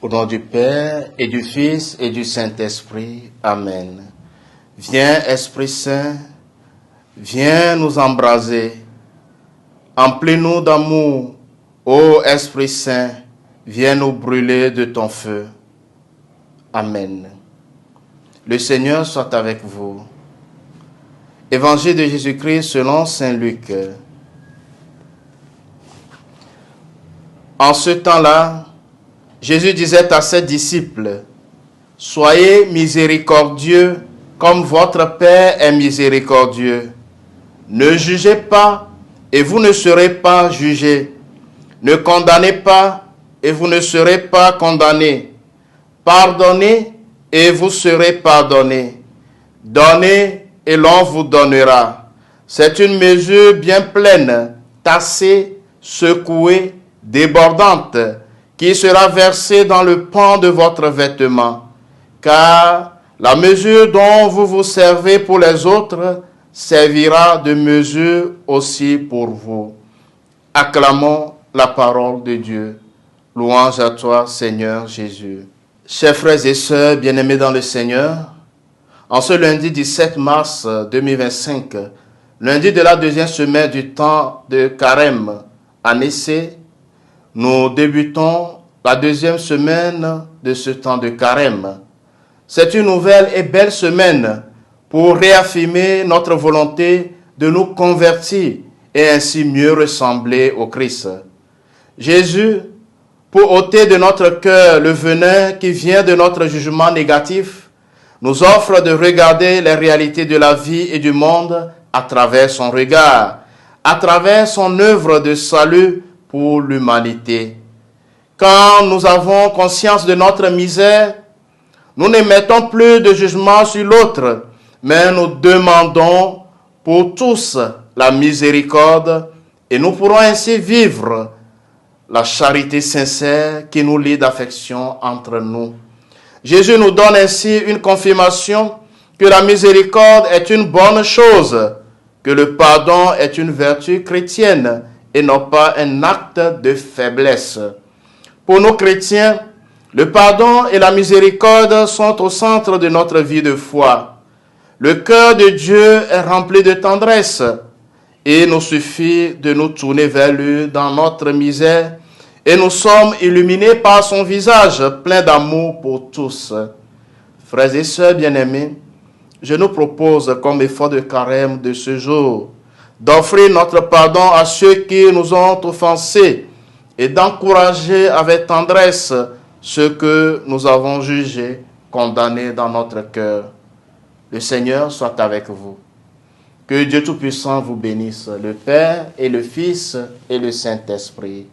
Au nom du Père et du Fils et du Saint-Esprit. Amen. Viens, Esprit Saint, viens nous embraser. Emplis-nous d'amour. Ô Esprit Saint, viens nous brûler de ton feu. Amen. Le Seigneur soit avec vous. Évangile de Jésus-Christ selon saint Luc. En ce temps-là, Jésus disait à ses disciples, « Soyez miséricordieux comme votre Père est miséricordieux. Ne jugez pas et vous ne serez pas jugés. Ne condamnez pas et vous ne serez pas condamnés. Pardonnez et vous serez pardonnés. Donnez et l'on vous donnera. C'est une mesure bien pleine, tassée, secouée, débordante, qui sera versée dans le pan de votre vêtement. Car la mesure dont vous vous servez pour les autres servira de mesure aussi pour vous. » Acclamons la parole de Dieu. Louange à toi, Seigneur Jésus. Chers frères et sœurs bien-aimés dans le Seigneur, en ce lundi 17 mars 2025, lundi de la deuxième semaine du temps de Carême, année C, nous débutons la deuxième semaine de ce temps de Carême. C'est une nouvelle et belle semaine pour réaffirmer notre volonté de nous convertir et ainsi mieux ressembler au Christ. Jésus, pour ôter de notre cœur le venin qui vient de notre jugement négatif, nous offre de regarder les réalités de la vie et du monde à travers son regard, à travers son œuvre de salut pour l'humanité. Quand nous avons conscience de notre misère, nous ne mettons plus de jugement sur l'autre, mais nous demandons pour tous la miséricorde et nous pourrons ainsi vivre la charité sincère qui nous lie d'affection entre nous. Jésus nous donne ainsi une confirmation que la miséricorde est une bonne chose, que le pardon est une vertu chrétienne et non pas un acte de faiblesse. Pour nous chrétiens, le pardon et la miséricorde sont au centre de notre vie de foi. Le cœur de Dieu est rempli de tendresse et il nous suffit de nous tourner vers lui dans notre misère et nous sommes illuminés par son visage plein d'amour pour tous. Frères et sœurs bien-aimés, je nous propose comme effort de carême de ce jour d'offrir notre pardon à ceux qui nous ont offensés et d'encourager avec tendresse ceux que nous avons jugés, condamnés dans notre cœur. Le Seigneur soit avec vous. Que Dieu Tout-Puissant vous bénisse, le Père et le Fils et le Saint-Esprit.